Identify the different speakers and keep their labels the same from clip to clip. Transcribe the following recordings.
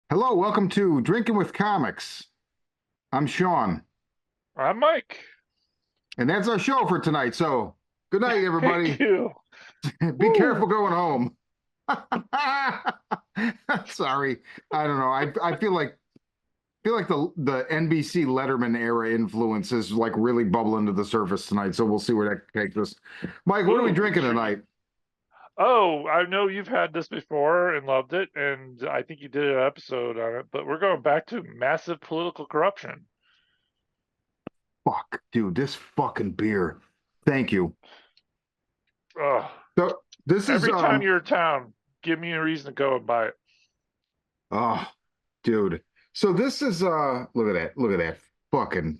Speaker 1: Hello, welcome to Drinking with Comics. I'm Sean,
Speaker 2: I'm Mike.
Speaker 1: and that's our show for tonight. So, good night,
Speaker 2: Thank
Speaker 1: everybody.
Speaker 2: you.
Speaker 1: Be careful
Speaker 2: Woo.
Speaker 1: going home. Sorry, I don't know. I feel like the NBC Letterman era influence is like really bubbling to the surface tonight. So we'll see where that takes us. Mike, what are we
Speaker 2: Ooh,
Speaker 1: drinking
Speaker 2: intriguing.
Speaker 1: tonight?
Speaker 2: Oh, I know you've had this before and loved it, and I think you did an episode on it, but we're going back to massive political corruption.
Speaker 1: Fuck, dude, this fucking beer. Thank you.
Speaker 2: Ugh.
Speaker 1: So this is
Speaker 2: Every time you're in town, give me a reason to go and buy it.
Speaker 1: oh, dude. So this is look at that fucking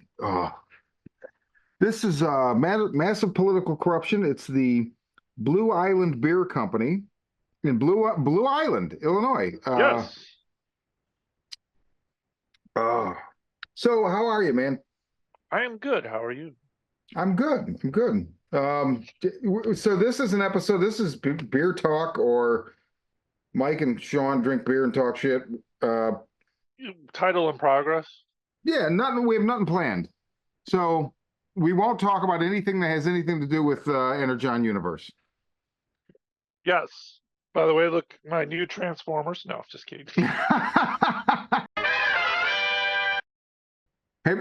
Speaker 1: this is massive political corruption. It's the Blue Island Beer Company in Blue Island, Illinois.
Speaker 2: Yes,
Speaker 1: Uh so how are you, man?
Speaker 2: I am good. How are you?
Speaker 1: I'm good. I'm good. So this is an episode. This is beer talk, or Mike and Sean drink beer and talk shit. Uh,
Speaker 2: Title in progress?
Speaker 1: yeah, nothing. We have nothing planned. So we won't talk about anything that has anything to do with Energon Universe.
Speaker 2: Yes. By the way, look, my new Transformers. No, just kidding.
Speaker 1: Have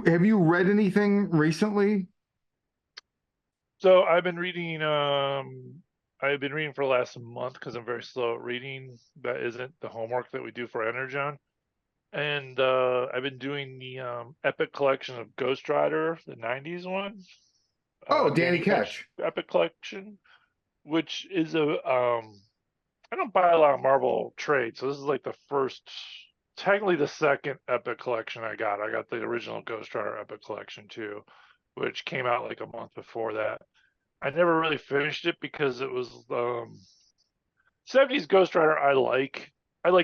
Speaker 1: have you read anything recently?
Speaker 2: So I've been reading for the last month because I'm very slow at reading. That isn't the homework that we do for Energon. And I've been doing the Epic collection of Ghost Rider, the 90s one.
Speaker 1: Oh, Danny
Speaker 2: Danny Ketch
Speaker 1: Ketch.
Speaker 2: Epic collection, which is a I don't buy a lot of Marvel trade, so this is like the first, technically the second Epic collection I got. I got the original Ghost Rider Epic collection too, which came out like a month before that. I never really finished it because it was 70s Ghost Rider. I like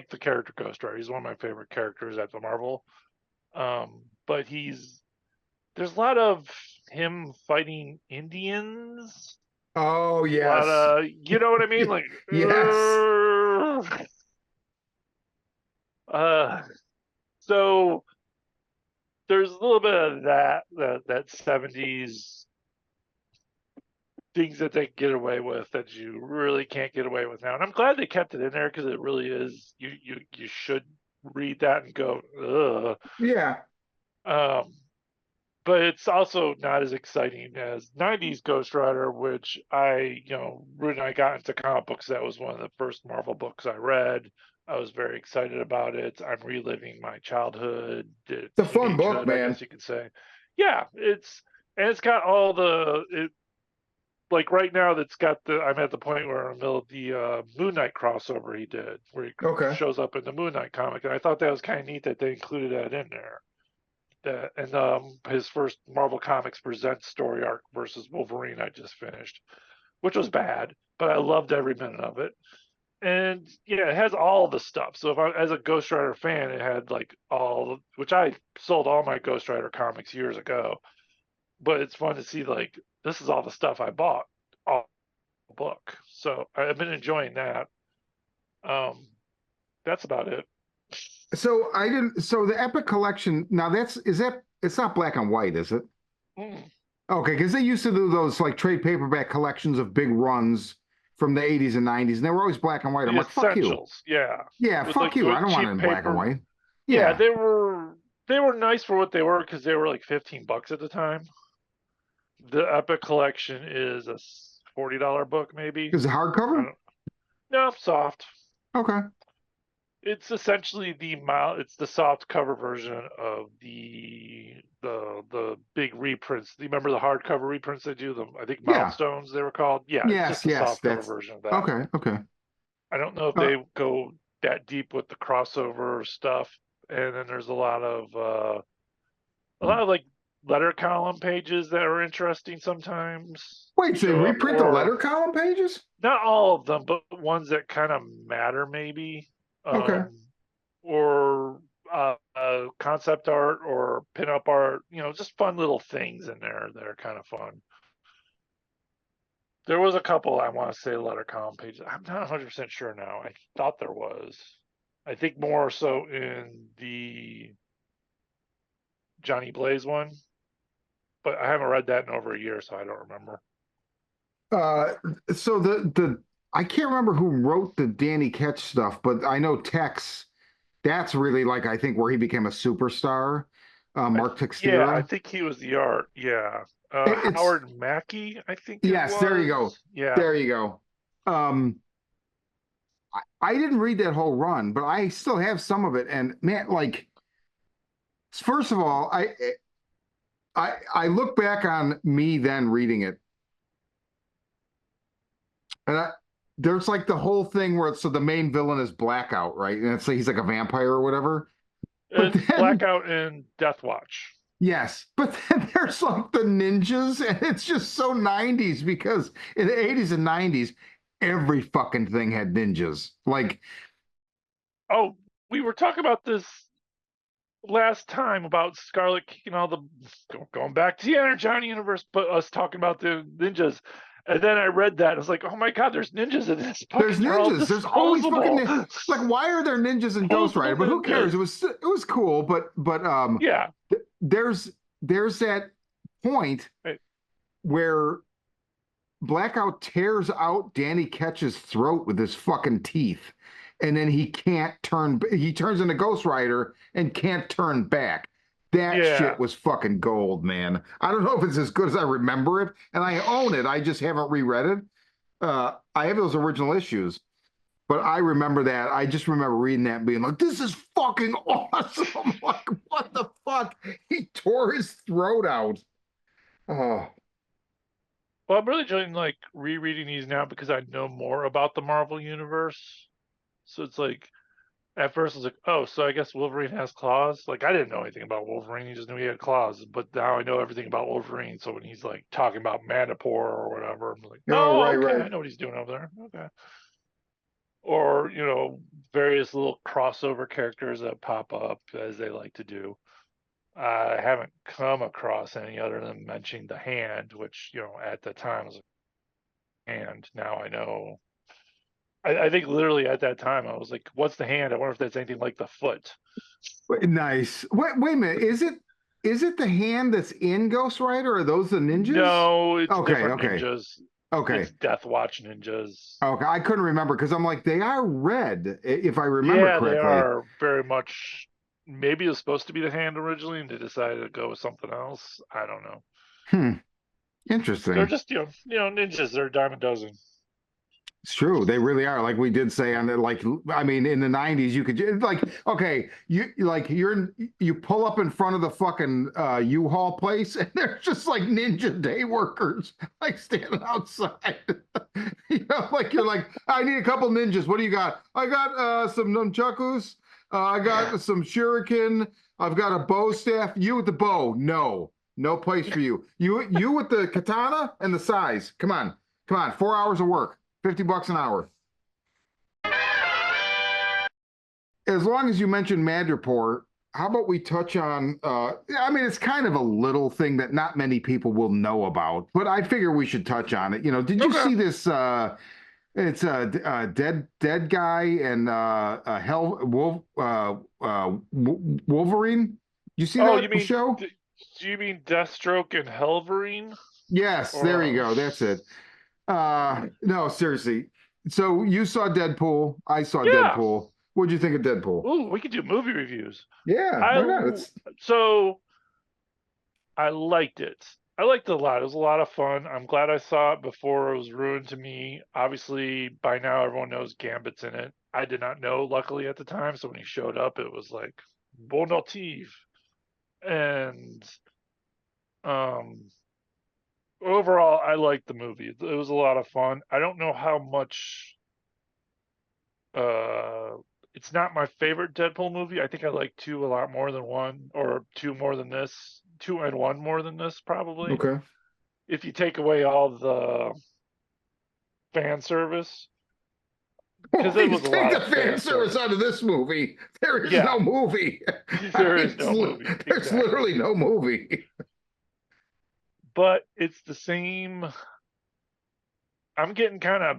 Speaker 2: the character Ghost Rider. He's one of my favorite characters at the Marvel. But there's a lot of him fighting Indians.
Speaker 1: Oh,
Speaker 2: A lot
Speaker 1: yes.
Speaker 2: of, you know what I mean? Like,
Speaker 1: Yes.
Speaker 2: uh, so there's a little bit of that 70s things that they get away with that you really can't get away with now. And I'm glad they kept it in there because it really is, you should read that and go, ugh.
Speaker 1: Yeah.
Speaker 2: Um, but it's also not as exciting as 90s Ghost Rider, which when I got into comic books, that was one of the first Marvel books I read. I was very excited about it. I'm reliving my childhood,
Speaker 1: It's a fun book,
Speaker 2: teenagehood, I
Speaker 1: man.
Speaker 2: guess you could say. Yeah, it's got all like right now that's got I'm at the point where I'm in the middle of the Moon Knight crossover he did, where he
Speaker 1: Okay.
Speaker 2: shows up in the Moon Knight comic, and I thought that was kind of neat that they included that in there. And his first Marvel Comics Presents story arc versus Wolverine I just finished, which was bad, but I loved every minute of it. And yeah, it has all the stuff. So if I, as a Ghost Rider fan, it had like which I sold all my Ghost Rider comics years ago. But it's fun to see like this is all the stuff I bought, all the book. So I've been enjoying that. Um, that's about it.
Speaker 1: So I didn't. So the Epic Collection. Now that's is that it's not black and white, is it?
Speaker 2: Mm.
Speaker 1: Okay, because they used to do those like trade paperback collections of big runs from the 80s and 90s, and they were always black and white. I'm
Speaker 2: The
Speaker 1: like, fuck you.
Speaker 2: essentials, yeah,
Speaker 1: Yeah,
Speaker 2: with
Speaker 1: fuck
Speaker 2: like
Speaker 1: you. I
Speaker 2: the
Speaker 1: don't want it
Speaker 2: cheap
Speaker 1: in black and
Speaker 2: paper.
Speaker 1: white.
Speaker 2: Yeah,
Speaker 1: Yeah.
Speaker 2: they were nice for what they were because they were like $15 at the time. The Epic collection is a $40 book, maybe.
Speaker 1: Is it
Speaker 2: I
Speaker 1: hardcover?
Speaker 2: don't. No, soft.
Speaker 1: Okay.
Speaker 2: It's essentially It's the soft cover version of the big reprints. Do you remember the hardcover reprints they do? I think
Speaker 1: Yeah.
Speaker 2: milestones they were called. Yeah, it's
Speaker 1: Yes,
Speaker 2: just a
Speaker 1: yes.
Speaker 2: soft cover
Speaker 1: That's
Speaker 2: version of that.
Speaker 1: okay. Okay.
Speaker 2: I don't know if
Speaker 1: Uh,
Speaker 2: they go that deep with the crossover stuff. And then there's a lot of like letter column pages that are interesting sometimes
Speaker 1: wait, so they
Speaker 2: show up,
Speaker 1: reprint the
Speaker 2: or
Speaker 1: letter column pages?
Speaker 2: not all of them, but ones that kind of matter maybe,
Speaker 1: Okay.
Speaker 2: um, or concept art or pinup art. Just fun little things in there that are kind of fun. There was a couple I want to say letter column pages. I'm not 100% sure now. I thought there was. I think more so in the Johnny Blaze one, but I haven't read that in over a year, so I don't remember.
Speaker 1: Uh, so the I can't remember who wrote the Danny Ketch stuff, but I know Tex. That's really like I think where he became a superstar. Mark
Speaker 2: Yeah, I
Speaker 1: Texeira.
Speaker 2: think he was the art. Yeah.
Speaker 1: It's
Speaker 2: Howard Mackey, I think it
Speaker 1: yes, there you go,
Speaker 2: was. Yeah.
Speaker 1: there you go. Um, I didn't read that whole run, but I still have some of it. And man, like first of all, I look back on me then reading it, and there's like the whole thing where so the main villain is Blackout, right? And it's like he's like a vampire or whatever. But
Speaker 2: It's
Speaker 1: then
Speaker 2: Blackout and Death Watch.
Speaker 1: yes, but then there's like the ninjas, and it's just so 90s because in the 80s and 90s, every fucking thing had ninjas. Like,
Speaker 2: Oh, we were talking about this last time about Scarlet kicking all the going back to the Energon universe, but us talking about the ninjas. And then I read that. I was like, oh my god, there's ninjas in this book
Speaker 1: there's
Speaker 2: and they're all
Speaker 1: ninjas. There's always fucking
Speaker 2: disposable.
Speaker 1: like, why are there ninjas in Ghost
Speaker 2: Disposable
Speaker 1: Rider? But who cares?
Speaker 2: ninjas.
Speaker 1: It was cool, but
Speaker 2: Yeah.
Speaker 1: there's that point where Blackout tears out Danny Ketch's throat with his fucking teeth, and then he can't turn. He turns into Ghost Rider and can't turn back. That shit
Speaker 2: Yeah.
Speaker 1: was fucking gold, man. I don't know if it's as good as I remember it, and I own it. I just haven't reread it. I have those original issues, but I remember that. I just remember reading that and being like, "This is fucking awesome!" Like, what the fuck? He tore his throat out. Oh,
Speaker 2: Well, I'm really enjoying like rereading these now because I know more about the Marvel universe. So it's like at first I was like, oh, so I guess Wolverine has claws. Like I didn't know anything about Wolverine. He just knew he had claws. But now I know everything about Wolverine. So when he's like talking about Manticore or whatever, I'm like,
Speaker 1: oh,
Speaker 2: oh,
Speaker 1: right,
Speaker 2: okay,
Speaker 1: right.
Speaker 2: I know what he's doing over there. Okay. Or various little crossover characters that pop up as they like to do. I haven't come across any other than mentioning the Hand, which at the time was a hand. Now I know. I think literally at that time I was like, "What's the Hand? I wonder if that's anything like the foot."
Speaker 1: Nice. Wait a minute. Is it the hand that's in Ghost Rider? Or are those the ninjas?
Speaker 2: No, it's
Speaker 1: Okay,
Speaker 2: different
Speaker 1: okay,
Speaker 2: ninjas.
Speaker 1: okay,
Speaker 2: It's Death Watch ninjas.
Speaker 1: okay. I couldn't remember because I'm like, they are red, if I remember
Speaker 2: Yeah, they
Speaker 1: correctly.
Speaker 2: are very much. Maybe it was supposed to be the Hand originally, and they decided to go with something else. I don't know.
Speaker 1: Hmm.
Speaker 2: They're
Speaker 1: Interesting.
Speaker 2: just ninjas. They're a dime a dozen.
Speaker 1: It's true. They really are. Like we did say on the like I mean in the 90s you could like okay, you pull up in front of the fucking U-Haul place and they're just like ninja day workers like standing outside. Like you're like I need a couple ninjas. What do you got? I got some nunchakus. I got some shuriken. I've got a bow staff. You with the bow. No. No place for you. You with the katana and the size. Come on. Come on. 4 hours of work. $50 an hour. As long as you mention Madripoor, how about we touch on I mean it's kind of a little thing that not many people will know about, but I figure we should touch on it. Did you
Speaker 2: Okay.
Speaker 1: see this it's a dead guy and hell wolf Wolverine? You see
Speaker 2: Oh, you
Speaker 1: that
Speaker 2: mean
Speaker 1: show?
Speaker 2: do you mean Deathstroke and Helverine?
Speaker 1: Yes, there you
Speaker 2: Or
Speaker 1: go. That's it. No, seriously. So you saw Deadpool. I saw
Speaker 2: yeah.
Speaker 1: Deadpool. What'd you think of Deadpool?
Speaker 2: Ooh, we could do movie reviews.
Speaker 1: Yeah,
Speaker 2: I
Speaker 1: why not? It's
Speaker 2: so I liked it. I liked it a lot. It was a lot of fun. I'm glad I saw it before it was ruined to me. Obviously, by now everyone knows Gambit's in it. I did not know, luckily, at the time. So when he showed up, it was like Bon Natif. And um overall, I liked the movie. It was a lot of fun. I don't know how much uh it's not my favorite Deadpool movie. I think I like two a lot more than one, or two more than this, two and one more than this, probably.
Speaker 1: okay.
Speaker 2: If you take away all the fan service,
Speaker 1: Well,
Speaker 2: because it
Speaker 1: if you
Speaker 2: was a
Speaker 1: take
Speaker 2: lot
Speaker 1: the
Speaker 2: of
Speaker 1: fan
Speaker 2: fan
Speaker 1: service out
Speaker 2: service.
Speaker 1: of this movie, there is
Speaker 2: Yeah,
Speaker 1: no movie.
Speaker 2: there is no movie.
Speaker 1: There's
Speaker 2: Exactly.
Speaker 1: literally no movie.
Speaker 2: But it's the same. I'm getting kind of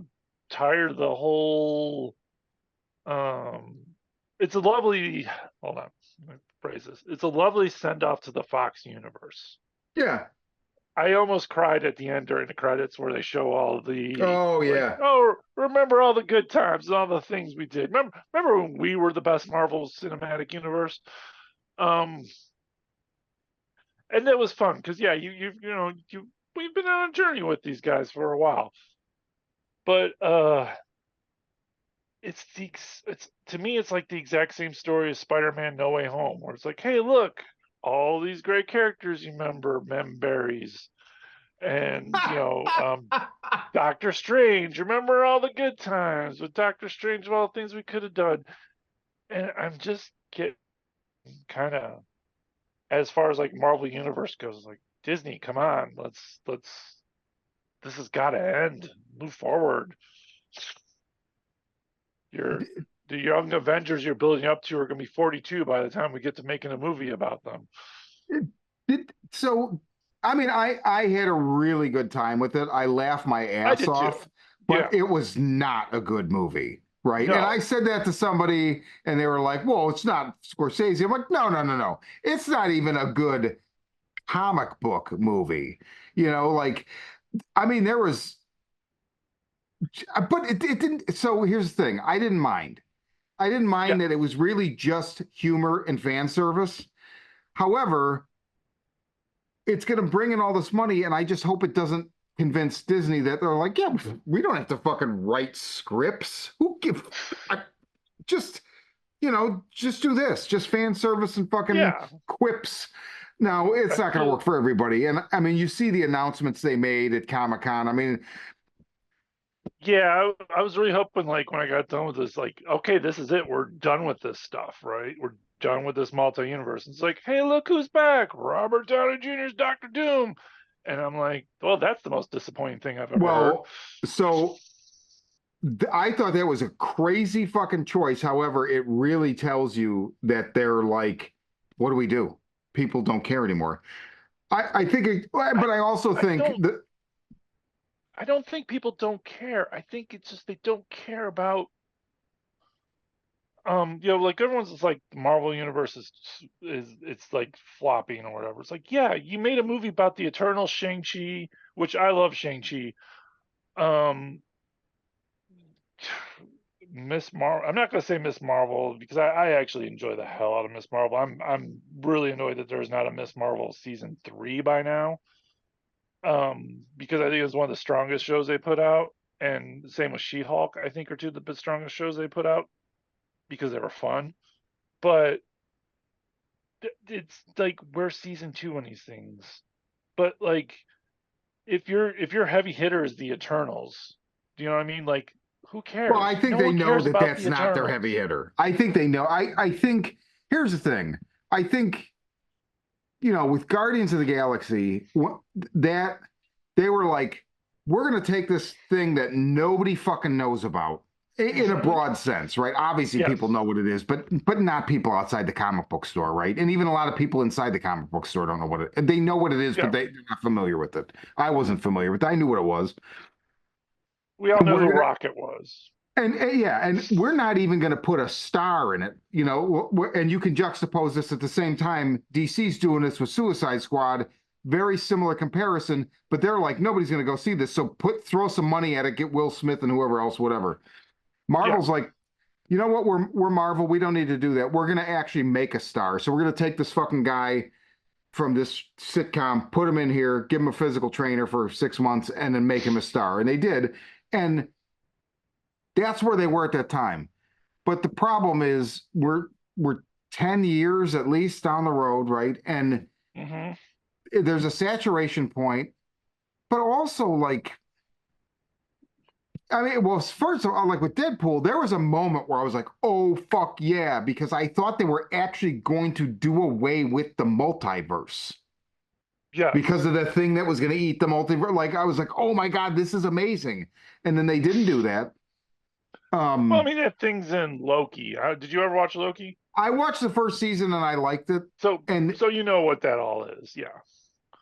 Speaker 2: tired of the whole um it's a lovely, hold on, let me phrase this. It's a lovely send off to the Fox universe.
Speaker 1: Yeah.
Speaker 2: I almost cried at the end during the credits where they show all the
Speaker 1: Oh
Speaker 2: like,
Speaker 1: yeah.
Speaker 2: oh, remember all the good times and all the things we did. Remember when we were the best Marvel Cinematic Universe? Um, and that was fun because yeah, you we've been on a journey with these guys for a while, but it's to me it's like the exact same story as Spider-Man No Way Home, where it's like, hey, look, all these great characters you remember, Memberries, and Doctor Strange. Remember all the good times with Doctor Strange of all the things we could have done. And I'm just getting kind of, as far as like Marvel Universe goes, like Disney, come on, let's this has got to end. Move forward. You're the young Avengers you're building up to are going to be 42 by the time we get to making a movie about them.
Speaker 1: So, I mean, I had a really good time with it. I laughed my
Speaker 2: I
Speaker 1: ass
Speaker 2: did too.
Speaker 1: off,
Speaker 2: Yeah.
Speaker 1: but it was not a good movie, right? And I
Speaker 2: No.
Speaker 1: said that to somebody, and they were like, "Well, it's not Scorsese." I'm like, "No, no, no, no. It's not even a good comic book movie." Like, I mean, there was, but it didn't. So here's the thing: I didn't mind. I didn't
Speaker 2: Yeah.
Speaker 1: mind that it was really just humor and fan service. However, it's going to bring in all this money, and I just hope it doesn't convince Disney that they're like, yeah, we don't have to fucking write scripts. Who give? I, just just do this, just fan service and fucking
Speaker 2: Yeah.
Speaker 1: quips. Now it's
Speaker 2: I
Speaker 1: not going to
Speaker 2: feel
Speaker 1: work for everybody, and I mean, you see the announcements they made at Comic-Con. I mean,
Speaker 2: Yeah, I was really hoping like when I got done with this, like, okay, this is it. We're done with this stuff, right? We're done with this multi-universe. It's like, hey, look who's back. Robert Downey Jr.'s Doctor Doom. And I'm like, well, that's the most disappointing thing I've ever heard.
Speaker 1: well, so I thought that was a crazy fucking choice. However, it really tells you that they're like, what do we do? People don't care anymore. I think,
Speaker 2: I
Speaker 1: but I also
Speaker 2: I
Speaker 1: think
Speaker 2: don't
Speaker 1: that,
Speaker 2: I don't think people don't care. I think it's just they don't care about like everyone's just like the Marvel universe is it's like flopping or whatever. It's like, yeah, you made a movie about the Eternal Shang-Chi, which I love Shang-Chi. Um Miss Marvel. I'm not gonna say Miss Marvel because I actually enjoy the hell out of Miss Marvel. I'm really annoyed that there's not a Miss Marvel season 3 by now. Because I think it was one of the strongest shows they put out. And same with She-Hulk, I think are two of the strongest shows they put out because they were fun. But it's like we're season 2 on these things. But like if your heavy hitter is the Eternals, do you know what I mean? Like who
Speaker 1: well,
Speaker 2: cares?
Speaker 1: I think
Speaker 2: No
Speaker 1: they
Speaker 2: one
Speaker 1: know
Speaker 2: cares
Speaker 1: that
Speaker 2: about
Speaker 1: that's
Speaker 2: the
Speaker 1: not their heavy
Speaker 2: Eternals.
Speaker 1: hitter. I think they know. I think here's the thing. I think, with Guardians of the Galaxy, that they were like, we're going to take this thing that nobody fucking knows about in a
Speaker 2: Hmm.
Speaker 1: broad sense, right? Obviously, people
Speaker 2: Yes.
Speaker 1: know what it is, but not people outside the comic book store, right? And even a lot of people inside the comic book store don't know what it. They know what it is, but
Speaker 2: Yeah.
Speaker 1: they're not familiar with it. I wasn't familiar with it. I knew what it was.
Speaker 2: We all
Speaker 1: And
Speaker 2: know
Speaker 1: we're
Speaker 2: who
Speaker 1: gonna
Speaker 2: Rocket was.
Speaker 1: and yeah, and we're not even going to put a star in it, and you can juxtapose this at the same time. DC's doing this with Suicide Squad, very similar comparison, but they're like, nobody's going to go see this, so throw some money at it, get Will Smith and whoever else, whatever.
Speaker 2: Yeah.
Speaker 1: Marvel's like, you know what? We're Marvel. We don't need to do that. We're going to actually make a star. So we're going to take this fucking guy from this sitcom, put him in here, give him a physical trainer for 6 months, and then make him a star. And they did, and that's where they were at that time. But the problem is we're 10 years at least down the road, right? And
Speaker 2: Hmm.
Speaker 1: there's a saturation point, but also like, I mean, well, first of all, like with Deadpool, there was a moment where I was like, oh fuck yeah, because I thought they were actually going to do away with the multiverse because
Speaker 2: Yes.
Speaker 1: of the thing that was going to eat the multiverse. Like I was like, oh my God, this is amazing. And then they didn't do that.
Speaker 2: Well, I
Speaker 1: Um,
Speaker 2: mean, that thing's in Loki. Did you ever watch Loki?
Speaker 1: I watched the first season and I liked it.
Speaker 2: So,
Speaker 1: And
Speaker 2: so you know what that all is. Yeah.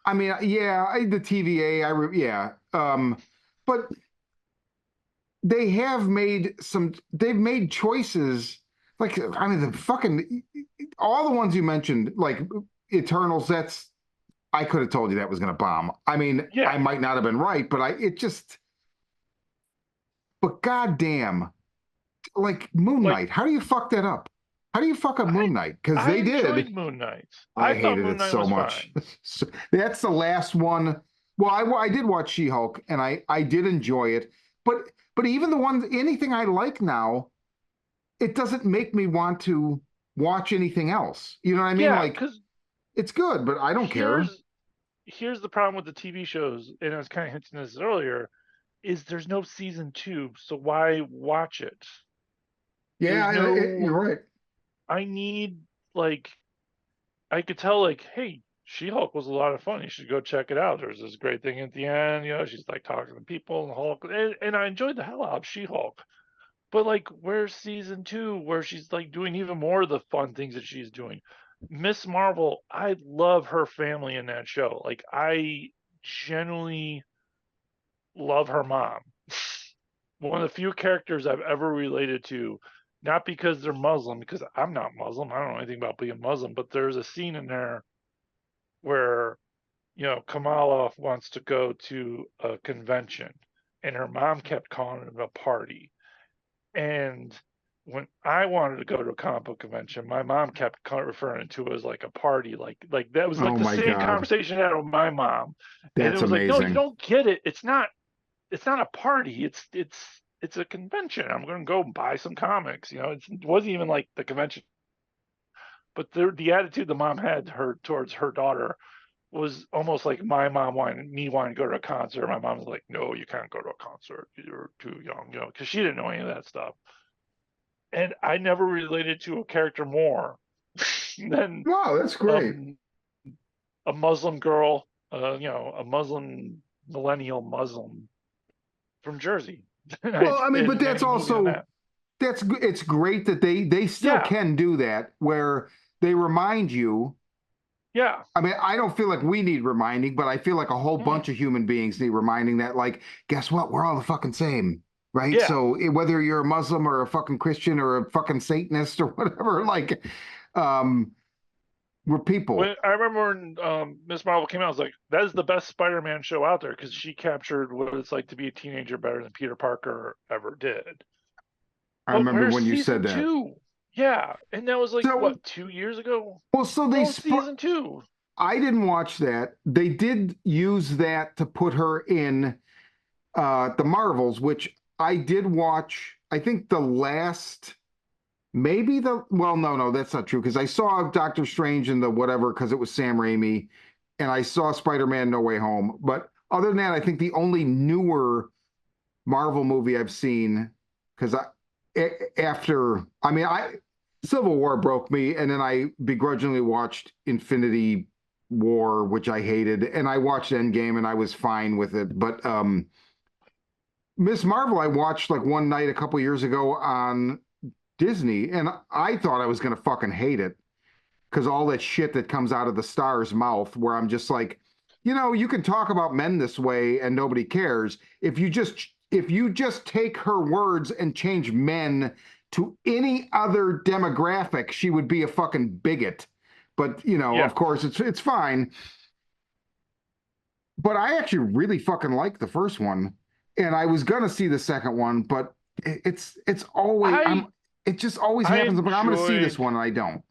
Speaker 1: I mean, yeah, the TVA, yeah. But they've made choices Like, I mean, the fucking all the ones you mentioned, like Eternals. That's I could have told you that was going to bomb. I mean, I
Speaker 2: Yeah,
Speaker 1: might not have been right, but it just. But goddamn, like Moon
Speaker 2: like
Speaker 1: Knight. How do you fuck that up? How do you fuck up
Speaker 2: I
Speaker 1: Moon Knight? Because
Speaker 2: I
Speaker 1: they
Speaker 2: enjoyed
Speaker 1: did.
Speaker 2: Moon Knight.
Speaker 1: I
Speaker 2: I thought
Speaker 1: hated
Speaker 2: Moon
Speaker 1: it
Speaker 2: Knight
Speaker 1: so
Speaker 2: was
Speaker 1: much.
Speaker 2: fine.
Speaker 1: That's the last one. Well, I did watch She-Hulk, and I did enjoy it. But even the ones anything I like now, it doesn't make me want to watch anything else. You know what I mean?
Speaker 2: Yeah,
Speaker 1: Like
Speaker 2: because
Speaker 1: it's good, but I don't care.
Speaker 2: here's here's the problem with the TV shows, and I was kind of hinting this earlier, is there's no season two, so why watch it? There's
Speaker 1: Yeah,
Speaker 2: no
Speaker 1: you're right.
Speaker 2: I need like I could tell like, hey, She-Hulk was a lot of fun. You should go check it out. There's this great thing at the end, she's like talking to people and Hulk, and I enjoyed the hell out of She-Hulk. But like, where's season two, where she's like doing even more of the fun things that she's doing? Miss Marvel, I love her family in that show. Like, I genuinely love her mom. One of the few characters I've ever related to, not because they're Muslim, because I'm not Muslim. I don't know anything about being Muslim, but there's a scene in there where, Kamala wants to go to a convention and her mom kept calling it a party. And when I wanted to go to a comic book convention, my mom kept referring to it as like a party, like that was like
Speaker 1: Oh
Speaker 2: the
Speaker 1: my
Speaker 2: same
Speaker 1: God,
Speaker 2: conversation I had with my mom, and it
Speaker 1: that's
Speaker 2: was like, no, you
Speaker 1: amazing.
Speaker 2: don't get it. It's not a party. It's a convention. I'm going to go buy some comics. It wasn't even like the convention, but the attitude the mom had her towards her daughter was almost like my mom wanting to go to a concert. My mom was like, no, you can't go to a concert. You're too young, because she didn't know any of that stuff. And I never related to a character more than
Speaker 1: Wow, that's great.
Speaker 2: um, a Muslim girl, a Muslim millennial Muslim from Jersey, and
Speaker 1: Well, I mean, but
Speaker 2: in
Speaker 1: that's
Speaker 2: any movie on
Speaker 1: also
Speaker 2: that.
Speaker 1: it's great that they still
Speaker 2: Yeah,
Speaker 1: can do that where they remind you.
Speaker 2: yeah,
Speaker 1: I mean, I don't feel like we need reminding, but I feel like a whole
Speaker 2: mhm,
Speaker 1: bunch of human beings need reminding that, like, guess what? We're all the fucking same, right?
Speaker 2: yeah.
Speaker 1: So whether you're a Muslim or a fucking Christian or a fucking Satanist or whatever, like, um, we're people.
Speaker 2: When I remember when Miss Marvel came out, I was like, "That is the best Spider-Man show out there," because she captured what it's like to be a teenager better than Peter Parker ever did.
Speaker 1: I
Speaker 2: But
Speaker 1: remember
Speaker 2: where's
Speaker 1: when you said
Speaker 2: season
Speaker 1: that.
Speaker 2: two? Yeah, and that was like
Speaker 1: So,
Speaker 2: what, 2 years ago?
Speaker 1: well, so
Speaker 2: No season two.
Speaker 1: I didn't watch that. They did use that to put her in the Marvels, which I did watch. I think the last, maybe well, no, that's not true because I saw Doctor Strange in the whatever because it was Sam Raimi, and I saw Spider-Man No Way Home. But other than that, I think the only newer Marvel movie I've seen because after I mean I Civil War broke me, and then I begrudgingly watched Infinity War, which I hated, and I watched Endgame, and I was fine with it. But Miss Marvel, I watched like one night a couple years ago on Disney, and I thought I was gonna fucking hate it because all that shit that comes out of the star's mouth, where I'm just like, you can talk about men this way and nobody cares. If you just take her words and change men to any other demographic, she would be a fucking bigot. But
Speaker 2: Yeah,
Speaker 1: of course, it's fine. But I actually really fucking like the first one, and I was gonna see the second one, but it's always
Speaker 2: I
Speaker 1: it just always
Speaker 2: I
Speaker 1: happens. I'm like, I'm gonna see this
Speaker 2: enjoyed.
Speaker 1: one, and I don't.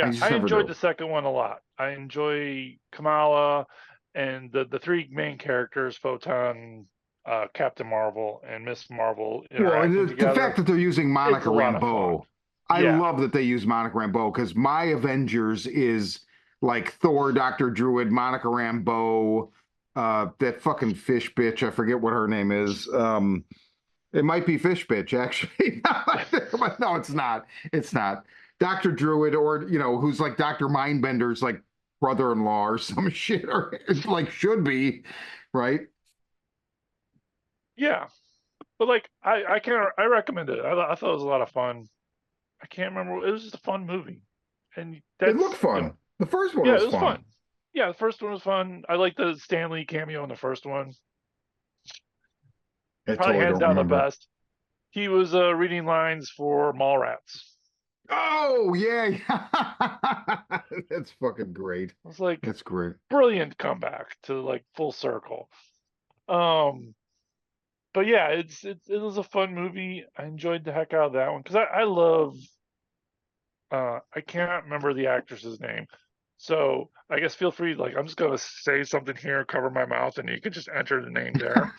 Speaker 1: I
Speaker 2: Yeah,
Speaker 1: just
Speaker 2: I
Speaker 1: never
Speaker 2: enjoyed the
Speaker 1: do.
Speaker 2: second one a lot. I enjoy Kamala and the three main characters, Photon, Captain Marvel, and Miss Marvel
Speaker 1: Well, and
Speaker 2: interacting
Speaker 1: the
Speaker 2: together.
Speaker 1: fact that they're using
Speaker 2: It's
Speaker 1: Monica
Speaker 2: a lot of fun.
Speaker 1: Rambeau, I
Speaker 2: Yeah,
Speaker 1: love that they use Monica Rambeau because my Avengers is like Thor, Doctor Druid, Monica Rambeau, that fucking fish bitch. I forget what her name is. It might be fish bitch actually, but no, it's not. It's not Doctor Druid or who's like Doctor Mindbender's like brother-in-law or some shit or like should be, right?
Speaker 2: yeah. But like, I can't. I recommend it. I thought it was a lot of fun. I can't remember. It was just a fun movie, and
Speaker 1: It looked
Speaker 2: that's
Speaker 1: fun. The first one
Speaker 2: yeah,
Speaker 1: was
Speaker 2: it was
Speaker 1: fun.
Speaker 2: fun. Yeah, the first one was fun. I like the Stanley cameo in the first one.
Speaker 1: I
Speaker 2: Probably
Speaker 1: totally
Speaker 2: hands
Speaker 1: don't
Speaker 2: down the
Speaker 1: remember.
Speaker 2: best. He was reading lines for Mallrats.
Speaker 1: Oh yeah, that's fucking great.
Speaker 2: It's like
Speaker 1: That's great.
Speaker 2: brilliant comeback to like full circle. Um, but yeah, it was a fun movie. I enjoyed the heck out of that one because I love I can't remember the actress's name. So I guess feel free, like I'm just gonna say something here, cover my mouth, and you can just enter the name there.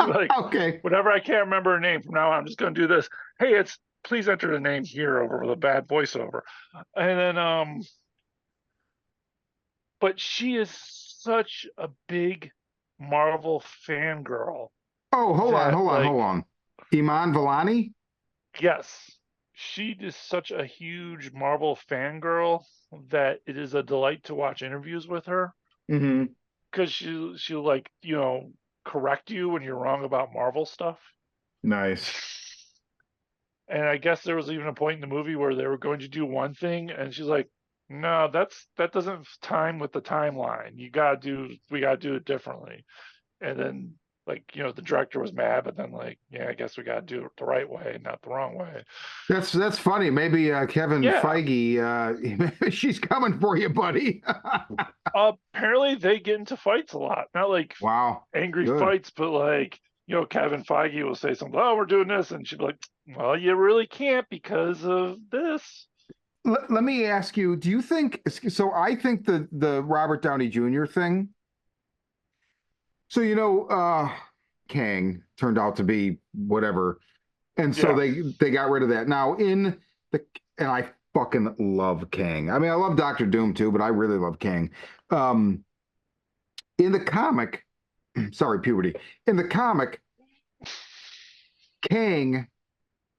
Speaker 2: Like
Speaker 1: Okay.
Speaker 2: whatever I can't remember her name from now on, I'm just gonna do this. Hey, it's please enter the name here over with a bad voiceover. And then but she is such a big Marvel fangirl
Speaker 1: Oh, hold on,
Speaker 2: that
Speaker 1: hold on, hold
Speaker 2: like
Speaker 1: on. Iman Vellani?
Speaker 2: yes, she is such a huge Marvel fangirl that it is a delight to watch interviews with her
Speaker 1: Hmm.
Speaker 2: because she'll like correct you when you're wrong about Marvel stuff.
Speaker 1: Nice.
Speaker 2: And I guess there was even a point in the movie where they were going to do one thing, and she's like, "No, that doesn't time with the timeline. We gotta do it differently." And then the director was mad, but then like, yeah, I guess we gotta do it the right way, not the wrong way.
Speaker 1: That's funny. Maybe Kevin
Speaker 2: Yeah.
Speaker 1: Feige, she's coming for you, buddy.
Speaker 2: Apparently they get into fights a lot. Not like
Speaker 1: Wow.
Speaker 2: angry
Speaker 1: Good.
Speaker 2: fights, but like, Kevin Feige will say something, oh, we're doing this, and she'd be like, well, you really can't because of this.
Speaker 1: Let me ask you, do you think so? I think the Robert Downey Jr. thing. So Kang turned out to be whatever. And so
Speaker 2: Yeah.
Speaker 1: they got rid of that. Now in the and I fucking love Kang. I mean, I love Doctor Doom too, but I really love Kang. Um, in the comic, sorry, puberty. In the comic, Kang,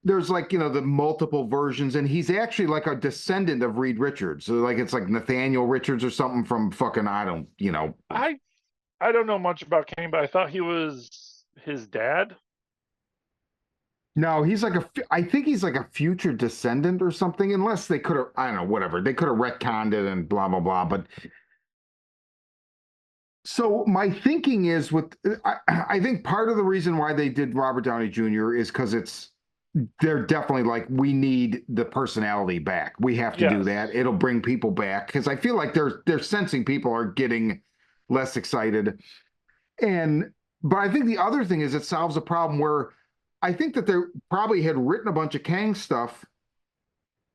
Speaker 1: there's like the multiple versions, and he's actually like a descendant of Reed Richards. So like it's like Nathaniel Richards or something from fucking I don't
Speaker 2: I I don't know much about Kane, but I thought he was his dad.
Speaker 1: No, he's like I think he's like a future descendant or something, unless they could have, I don't know, whatever. They could have retconned it and blah, blah, blah. But so my thinking is I think part of the reason why they did Robert Downey Jr. is because they're definitely like, we need the personality back. We have to do that.
Speaker 2: Yes.
Speaker 1: It'll bring people back because I feel like they're sensing people are getting less excited. And but I think the other thing is it solves a problem where I think that they probably had written a bunch of Kang stuff,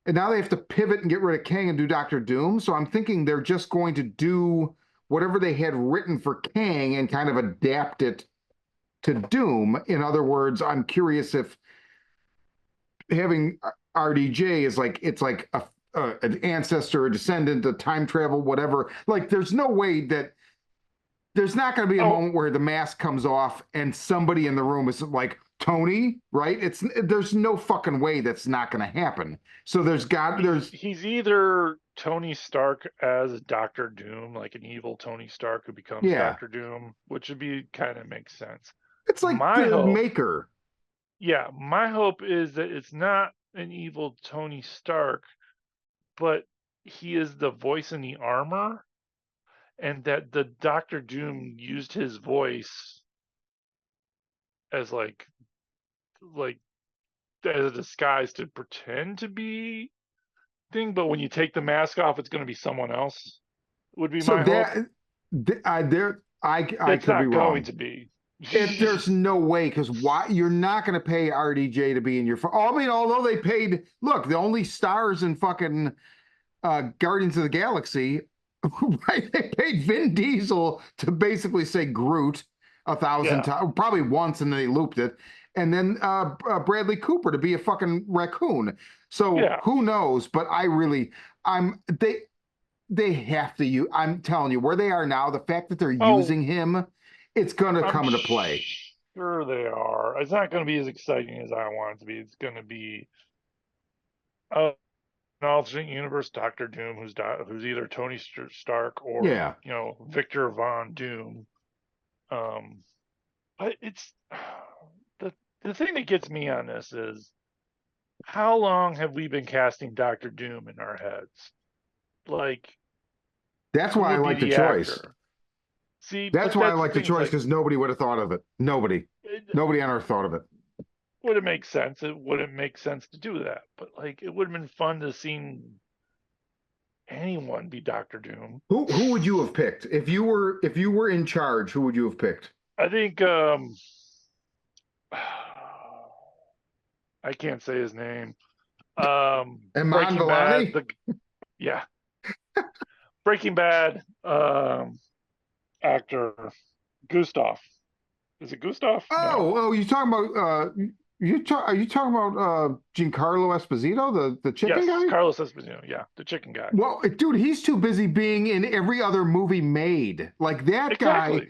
Speaker 1: and now they have to pivot and get rid of Kang and do Doctor Doom. So I'm thinking they're just going to do whatever they had written for Kang and kind of adapt it to Doom. In other words, I'm curious if having RDJ is like it's like an ancestor, a descendant, a time travel, whatever. Like, there's no way that there's not going to be a
Speaker 2: Oh,
Speaker 1: moment where the mask comes off and somebody in the room is like Tony, right? There's no fucking way that's not going to happen. So there's
Speaker 2: he's either Tony Stark as Doctor Doom, like an evil Tony Stark who becomes
Speaker 1: yeah,
Speaker 2: Doctor Doom, which would be kind of makes sense.
Speaker 1: it's like
Speaker 2: My
Speaker 1: the
Speaker 2: hope,
Speaker 1: Maker.
Speaker 2: yeah, my hope is that it's not an evil Tony Stark, but he is the voice in the armor, and that the Doctor Doom used his voice as like as a disguise to pretend to be thing, but when you take the mask off, it's going to be someone else. Would be
Speaker 1: So
Speaker 2: my hope.
Speaker 1: I
Speaker 2: It's
Speaker 1: could be
Speaker 2: not going
Speaker 1: wrong.
Speaker 2: to be.
Speaker 1: There's no way because why you're not going to pay RDJ to be in your. Oh, I mean, although they paid. Look, the only stars in fucking Guardians of the Galaxy, right? They paid Vin Diesel to basically say Groot 1,000
Speaker 2: Yeah.
Speaker 1: times, probably once, and then they looped it. And then Bradley Cooper to be a fucking raccoon. So
Speaker 2: Yeah.
Speaker 1: who knows? But I'm they have to use. I'm telling you, where they are now, the fact that they're
Speaker 2: Oh,
Speaker 1: using him, it's gonna
Speaker 2: I'm
Speaker 1: come into play.
Speaker 2: sure they are. It's not going to be as exciting as I want it to be. It's going to be an alternate universe Doctor Doom, who's either Tony Stark or
Speaker 1: Yeah,
Speaker 2: Victor Von Doom. Um, but it's the the thing that gets me on this is how long have we been casting Doctor Doom in our heads? Like,
Speaker 1: that's
Speaker 2: who
Speaker 1: why I
Speaker 2: would be
Speaker 1: like the
Speaker 2: the
Speaker 1: choice.
Speaker 2: actor? See,
Speaker 1: That's
Speaker 2: but
Speaker 1: why I
Speaker 2: that's the
Speaker 1: like the
Speaker 2: thing. It's
Speaker 1: choice
Speaker 2: like
Speaker 1: because nobody would have thought of it. Nobody,
Speaker 2: it,
Speaker 1: nobody on earth thought of it.
Speaker 2: would have make sense. It wouldn't make sense to do that, but like it would have been fun to see anyone be Doctor Doom.
Speaker 1: Who would you have picked if you were in charge? Who would you have picked?
Speaker 2: I think I can't say his name.
Speaker 1: Iman
Speaker 2: Breaking Bad.
Speaker 1: Vellani?
Speaker 2: Yeah, Breaking Bad actor Gustav. Is it Gustav? No.
Speaker 1: You talking about are you talking about Giancarlo Esposito, the chicken
Speaker 2: Yes,
Speaker 1: guy?
Speaker 2: Carlos Esposito. Yeah, the chicken guy.
Speaker 1: Well, dude, he's too busy being in every other movie made. Like that guy.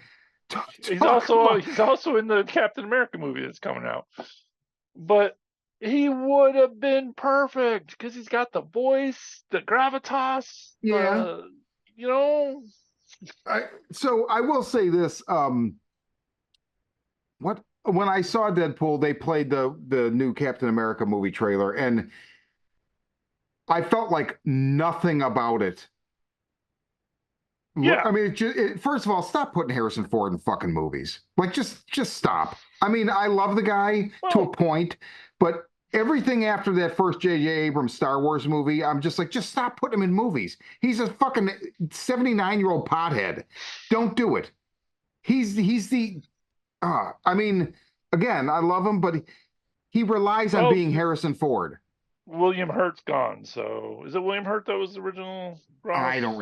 Speaker 2: Exactly. He's also in the Captain America movie that's coming out. But he would have been perfect because he's got the voice, the gravitas,
Speaker 1: Yeah.
Speaker 2: you know.
Speaker 1: So I will say this. What when I saw Deadpool, they played the new Captain America movie trailer, and I felt like nothing about it.
Speaker 2: Yeah.
Speaker 1: I mean, first of all, stop putting Harrison Ford in fucking movies. Like, just stop. I mean, I love the guy to a point, but everything after that first J.J. Abrams Star Wars movie, I'm just like, just stop putting him in movies. He's a fucking 79-year-old pothead. Don't do it. He's the. I mean, again, I love him, but he relies on
Speaker 2: Well,
Speaker 1: being Harrison Ford.
Speaker 2: William Hurt's gone, so is it William Hurt that was the original Ross?
Speaker 1: I don't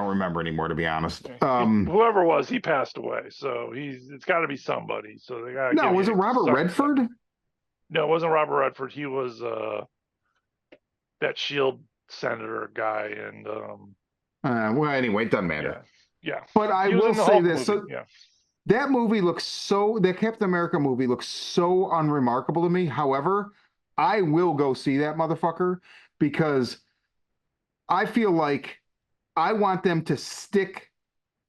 Speaker 1: remember anymore, to be honest.
Speaker 2: Whoever it was, he passed away, so it's got to be somebody. So they got to
Speaker 1: No,
Speaker 2: give
Speaker 1: was it
Speaker 2: you
Speaker 1: Robert
Speaker 2: something.
Speaker 1: Redford?
Speaker 2: No, it wasn't Robert Redford. He was that Shield senator guy, and
Speaker 1: Well, anyway, it doesn't matter.
Speaker 2: yeah.
Speaker 1: But I
Speaker 2: He was
Speaker 1: will
Speaker 2: in the
Speaker 1: say
Speaker 2: Hulk
Speaker 1: this:
Speaker 2: movie.
Speaker 1: so
Speaker 2: Yeah.
Speaker 1: that Captain America movie looks so unremarkable to me. However, I will go see that motherfucker because I feel like I want them to stick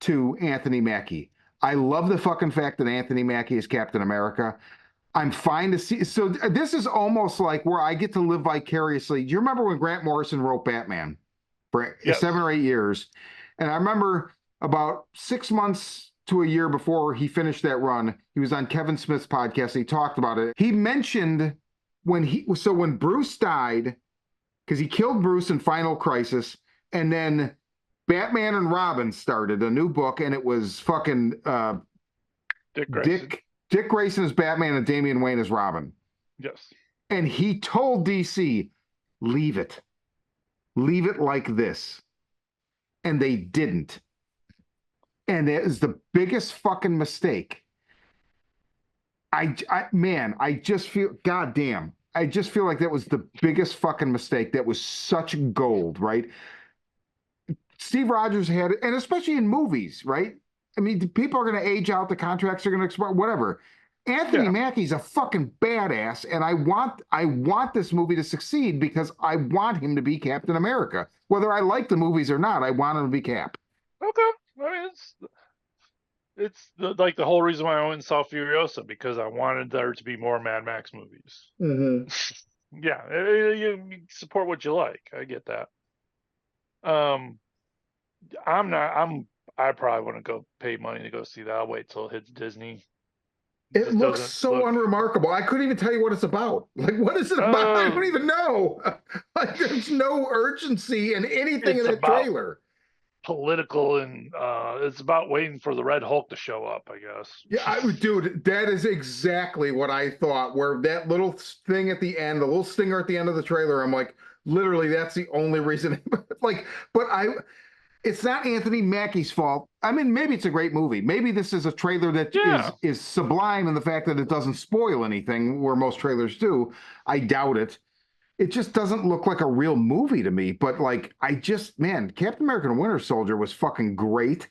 Speaker 1: to Anthony Mackie. I love the fucking fact that Anthony Mackie is Captain America. I'm fine to see. So this is almost like where I get to live vicariously. Do you remember when Grant Morrison wrote Batman for
Speaker 2: Yes.
Speaker 1: 7 or 8 years? And I remember about 6 months to a year before he finished that run, he was on Kevin Smith's podcast. He talked about it. He mentioned when Bruce died, because he killed Bruce in Final Crisis, and then Batman and Robin started a new book, and it was fucking
Speaker 2: Dick Grayson.
Speaker 1: Dick Grayson is Batman and Damian Wayne is Robin.
Speaker 2: Yes.
Speaker 1: And he told DC, leave it like this, and they didn't. And it is the biggest fucking mistake. I just feel, goddamn, I just feel like that was the biggest fucking mistake. That was such gold, right? Steve Rogers had it, and especially in movies, right? I mean, people are going to age out, the contracts are going to expire, whatever. Anthony Mackie's a fucking badass, and I want this movie to succeed because I want him to be Captain America. Whether I like the movies or not, I want him to be Cap.
Speaker 2: Okay. I mean, it's like the whole reason why I went and saw Furiosa, because I wanted there to be more Mad Max movies.
Speaker 1: Mm-hmm.
Speaker 2: Yeah, you support what you like. I get that. I probably wouldn't go pay money to go see that. I'll wait till it hits Disney.
Speaker 1: It looks so unremarkable. I couldn't even tell you what it's about. Like, what is it about? I don't even know. Like, there's no urgency in anything in the trailer.
Speaker 2: Political, and it's about waiting for the Red Hulk to show up, I guess.
Speaker 1: Yeah, dude, that is exactly what I thought. Where that little thing at the end, the little stinger at the end of the trailer, I'm like, literally, that's the only reason. It's not Anthony Mackie's fault. I mean, maybe it's a great movie. Maybe this is a trailer that is sublime in the fact that it doesn't spoil anything, where most trailers do. I doubt it. It just doesn't look like a real movie to me. But like, Captain America and Winter Soldier was fucking great.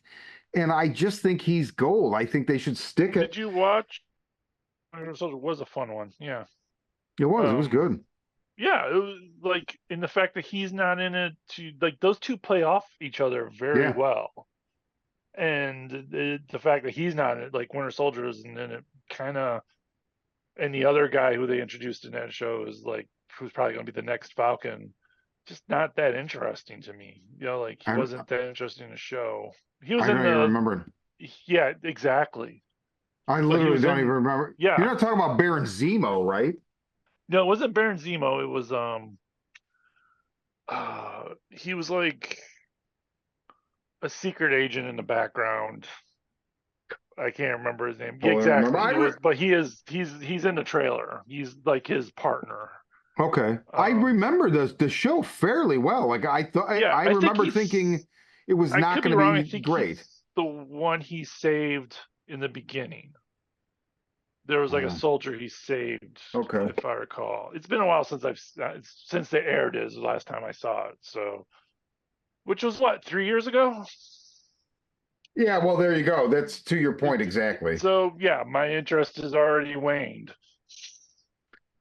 Speaker 1: And I just think he's gold. I think they should stick it.
Speaker 2: Did you watch? Winter Soldier was a fun one. Yeah.
Speaker 1: It was good.
Speaker 2: Yeah, it was like, in the fact that he's not in it, to like, those two play off each other very well. And the fact that he's not in it, like Winter Soldier isn't in it, kind of, and the other guy who they introduced in that show is like, who's probably going to be the next Falcon, just not that interesting to me. You know, like, he wasn't that interesting in the show. He was
Speaker 1: I don't even remember.
Speaker 2: Yeah, exactly.
Speaker 1: I literally don't even remember.
Speaker 2: Yeah.
Speaker 1: You're not talking about Baron Zemo, right?
Speaker 2: No, it wasn't Baron Zemo. It was he was like a secret agent in the background. I can't remember his name. Yeah,
Speaker 1: Oh, I don't remember.
Speaker 2: exactly. He was, but he's in the trailer. He's like his partner.
Speaker 1: Okay, I
Speaker 2: Um,
Speaker 1: remember the show fairly well. Like I thought,
Speaker 2: yeah,
Speaker 1: I
Speaker 2: I think
Speaker 1: remember thinking
Speaker 2: he's.
Speaker 1: it was
Speaker 2: I
Speaker 1: not
Speaker 2: could be
Speaker 1: going to
Speaker 2: wrong. I
Speaker 1: be
Speaker 2: think
Speaker 1: great.
Speaker 2: he's the one he saved in the beginning. There was like a
Speaker 1: Uh,
Speaker 2: soldier he saved,
Speaker 1: okay.
Speaker 2: if I recall. It's been a while since since they aired it. Is the last time I saw it. So, which was what, 3 years ago?
Speaker 1: Yeah, well, there you go. That's to your point
Speaker 2: It's
Speaker 1: exactly.
Speaker 2: so yeah. My interest has already waned.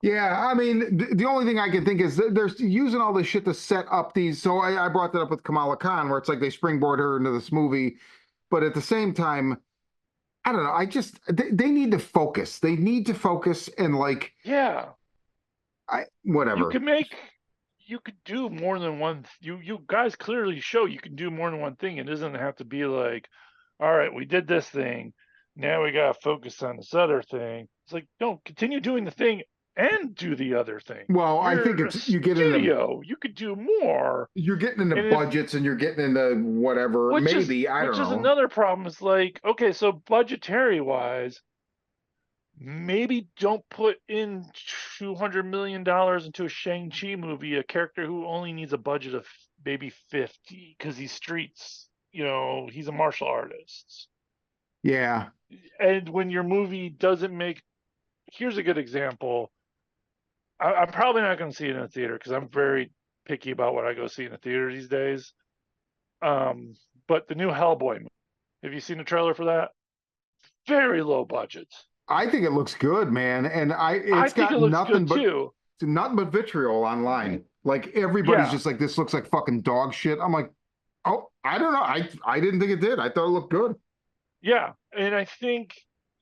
Speaker 1: Yeah, I mean, the only thing I can think is they're using all this shit to set up these. So I brought that up with Kamala Khan, where it's like they springboard her into this movie, but at the same time, I don't know. They need to focus. They need to focus and like
Speaker 2: Yeah, you
Speaker 1: whatever.
Speaker 2: can make you could do more than one. You guys clearly show you can do more than one thing. It doesn't have to be like, all right, we did this thing, now we gotta focus on this other thing. It's like, no, continue doing the thing and do the other thing.
Speaker 1: Well, I think
Speaker 2: You're a
Speaker 1: it's you get into
Speaker 2: studio, you could do more.
Speaker 1: you're getting into
Speaker 2: And if
Speaker 1: budgets and you're getting into whatever. Maybe I don't
Speaker 2: which is
Speaker 1: know.
Speaker 2: another problem, is like, okay, so budgetary wise, maybe don't put in $200 million into a Shang-Chi movie, a character who only needs a budget of maybe 50 because he's streets, he's a martial artist.
Speaker 1: Yeah,
Speaker 2: And when your movie doesn't make, here's a good example. I'm probably not going to see it in a theater because I'm very picky about what I go see in a theater these days. Um, but the new Hellboy movie, have you seen the trailer for that? Very low budget.
Speaker 1: I think it looks good, man, and
Speaker 2: I
Speaker 1: it's
Speaker 2: think it
Speaker 1: got
Speaker 2: looks good too.
Speaker 1: nothing but vitriol online. Like everybody's
Speaker 2: Yeah,
Speaker 1: just like, this looks like fucking dog shit. I'm like, oh, I don't know. I didn't think it did. I thought it looked good.
Speaker 2: yeah, and I think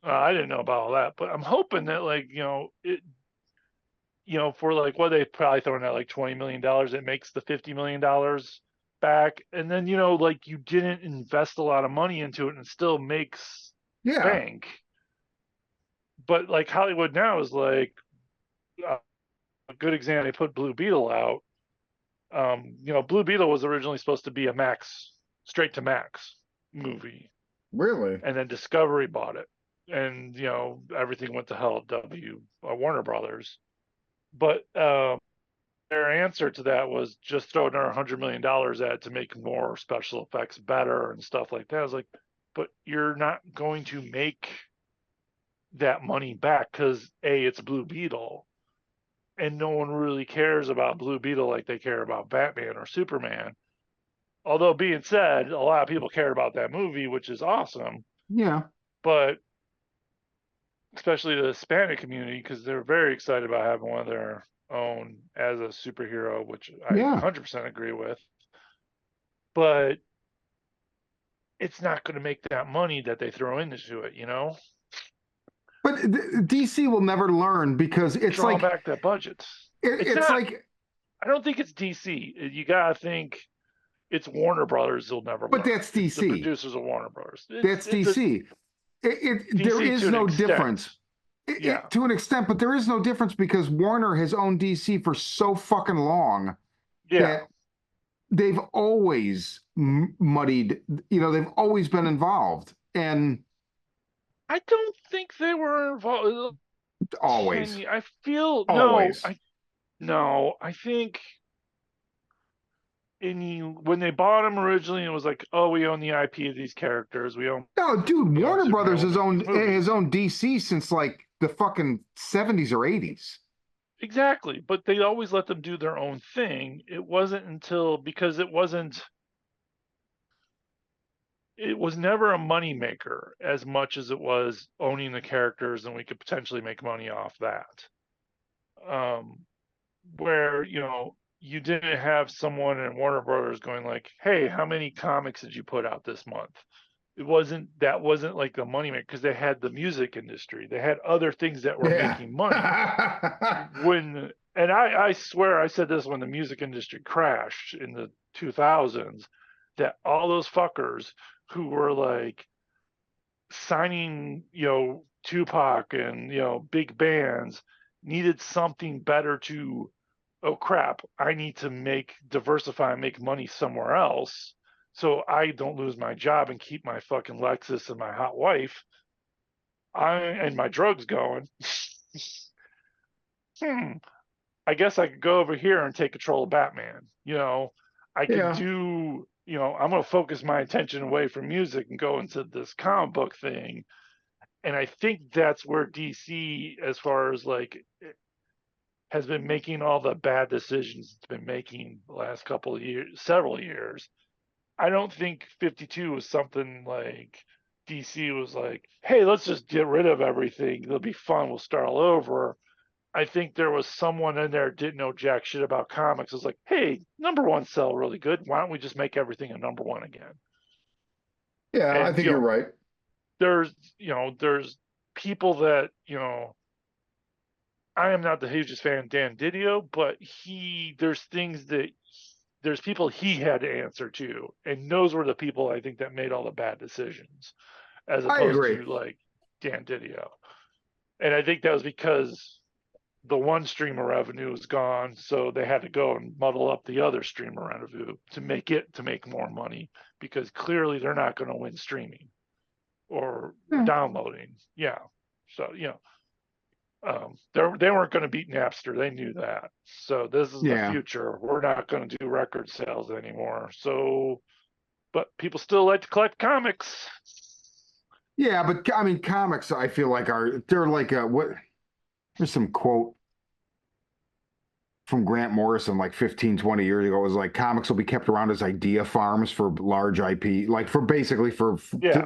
Speaker 2: I didn't know about all that, but I'm hoping that, like, for like what they probably throwing out like $20 million, it makes the $50 million back, and then like you didn't invest a lot of money into it and it still makes
Speaker 1: Yeah,
Speaker 2: bank. But like Hollywood now is like uh, a good example. They put Blue Beetle out. Blue Beetle was originally supposed to be a Max, straight to Max movie,
Speaker 1: really.
Speaker 2: and then Discovery bought it, and everything went to hell at Warner Brothers. But their answer to that was just throw another $100 million at it to make more special effects better and stuff like that. I was like, but you're not going to make that money back because it's Blue Beetle, and no one really cares about Blue Beetle like they care about Batman or Superman. Although being said, a lot of people care about that movie, which is awesome.
Speaker 1: Yeah,
Speaker 2: But especially the Hispanic community, because they're very excited about having one of their own as a superhero, which I
Speaker 1: yeah.
Speaker 2: 100% agree with. But it's not going to make that money that they throw into it.
Speaker 1: But DC will never learn because it's
Speaker 2: Drawing
Speaker 1: like
Speaker 2: back that budget. It's
Speaker 1: it's
Speaker 2: not,
Speaker 1: like,
Speaker 2: I don't think it's DC. You got to think it's Warner Brothers. They'll never
Speaker 1: but
Speaker 2: learn.
Speaker 1: that's
Speaker 2: It's the
Speaker 1: DC.
Speaker 2: producers of Warner Brothers.
Speaker 1: That's
Speaker 2: It's a
Speaker 1: DC. There
Speaker 2: DC to
Speaker 1: is
Speaker 2: an
Speaker 1: no
Speaker 2: extent.
Speaker 1: difference.
Speaker 2: Yeah.
Speaker 1: To an extent, but there is no difference because Warner has owned DC for so fucking long
Speaker 2: Yeah.
Speaker 1: that they've always muddied, they've always been involved and
Speaker 2: I don't think they were involved.
Speaker 1: always,
Speaker 2: Kenny, I feel no,
Speaker 1: always.
Speaker 2: I think when they bought them originally, it was like, oh, we own the IP of these characters. We own,
Speaker 1: No, dude, Warner
Speaker 2: Superman
Speaker 1: Brothers
Speaker 2: will make these
Speaker 1: has
Speaker 2: movies.
Speaker 1: owned DC since like the fucking 70s or 80s.
Speaker 2: Exactly. But they always let them do their own thing. It wasn't until, because it was never a money maker as much as it was owning the characters, and we could potentially make money off that. Um, where you didn't have someone in Warner Brothers going like, "Hey, how many comics did you put out this month?" That wasn't like the money maker, because they had the music industry, they had other things that were
Speaker 1: Yeah.
Speaker 2: making money. And I swear I said this when the music industry crashed in the 2000s, that all those fuckers who were like signing Tupac and big bands needed something better to, oh crap, I need to diversify and make money somewhere else so I don't lose my job and keep my fucking Lexus and my hot wife and my drugs going. I guess I could go over here and take control of Batman. I could
Speaker 1: Yeah.
Speaker 2: do, I'm going to focus my attention away from music and go into this comic book thing. And I think that's where DC, as far as like, has been making all the bad decisions it's been making the last couple of years, several years. I don't think 52 was something like DC was like, hey, let's just get rid of everything. It'll be fun. We'll start all over. I think there was someone in there didn't know jack shit about comics. It's like, hey, #1 sell really good. Why don't we just make everything a #1 again?
Speaker 1: Yeah, I
Speaker 2: And
Speaker 1: think you're right.
Speaker 2: there's people that I am not the hugest fan of Dan Didio, but there's people he had to answer to, and those were the people I think that made all the bad decisions, as
Speaker 1: I
Speaker 2: opposed
Speaker 1: agree.
Speaker 2: to like Dan Didio. And I think that was because the one stream of revenue was gone, so they had to go and muddle up the other stream of revenue to make more money, because clearly they're not going to win streaming or
Speaker 1: Yeah.
Speaker 2: downloading. Yeah, so they weren't going to beat Napster. They knew that. So this is the
Speaker 1: Yeah.
Speaker 2: future. We're not going to do record sales anymore. So, but people still like to collect comics.
Speaker 1: Yeah, but I mean, comics, I feel like they're like what? There's some quote from Grant Morrison like 15, 20 years ago. It was like comics will be kept around as idea farms for large IP, like for basically
Speaker 2: Yeah.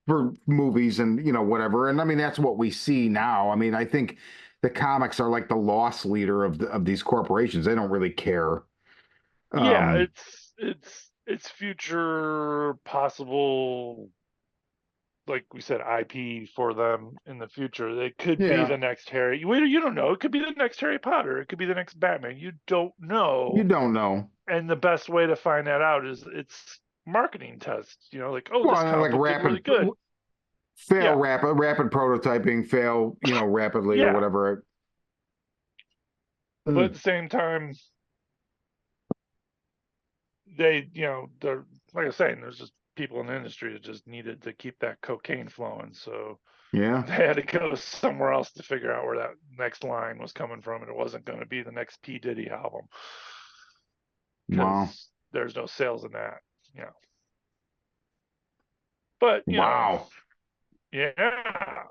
Speaker 1: for movies and whatever. And I mean, that's what we see now. I mean, I think the comics are like the loss leader of these corporations. They don't really care.
Speaker 2: Yeah, it's future possible, like we said, IP for them in the future. They could be
Speaker 1: Yeah,
Speaker 2: the next Harry. You don't know. It could be the next Harry Potter. It could be the next Batman. You don't
Speaker 1: you
Speaker 2: know.
Speaker 1: don't know.
Speaker 2: And the best way to find that out is it's marketing tests. Like, oh,
Speaker 1: Well,
Speaker 2: this
Speaker 1: and
Speaker 2: comic
Speaker 1: like
Speaker 2: book did really good.
Speaker 1: fail
Speaker 2: Yeah,
Speaker 1: rapid prototyping, fail rapidly or
Speaker 2: yeah.
Speaker 1: whatever.
Speaker 2: But at the same time, they're like I was saying, there's just people in the industry that just needed to keep that cocaine flowing. So
Speaker 1: Yeah.
Speaker 2: they had to go somewhere else to figure out where that next line was coming from, and it wasn't going to be the next P Diddy album,
Speaker 1: Wow.
Speaker 2: because there's no sales in that. But
Speaker 1: Wow.
Speaker 2: yeah,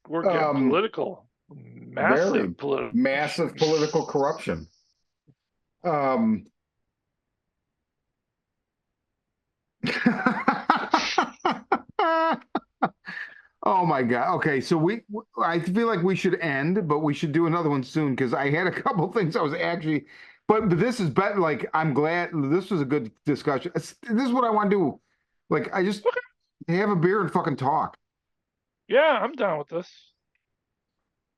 Speaker 2: we're getting
Speaker 1: Um,
Speaker 2: political,
Speaker 1: very
Speaker 2: massive political.
Speaker 1: massive political corruption. Um, oh my God. Okay, so I feel like we should end, but we should do another one soon because I had a couple things I was actually, but this is better. Like, I'm glad this was a good discussion. This is what I want to do. Like, I just have a beer and fucking talk.
Speaker 2: Yeah, I'm down with this.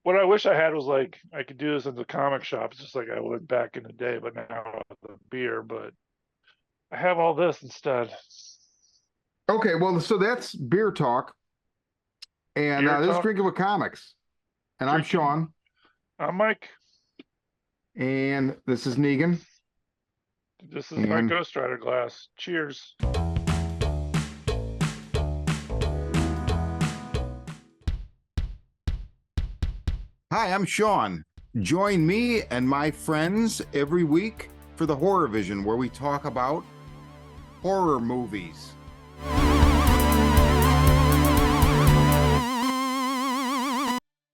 Speaker 2: What I wish I had was like I could do this in the comic shops just like I would back in the day, but now with the beer. But I have all this instead.
Speaker 1: Okay, well, so that's beer talk, and
Speaker 2: Beer
Speaker 1: this is
Speaker 2: talk,
Speaker 1: drinking with comics, and I'm
Speaker 2: drinking.
Speaker 1: Sean,
Speaker 2: I'm Mike.
Speaker 1: and this is Negan,
Speaker 2: This is my
Speaker 1: and
Speaker 2: Ghost Rider glass. Cheers.
Speaker 1: hi, I'm Sean. Join me and my friends every week for the Horror Vision, where we talk about horror movies.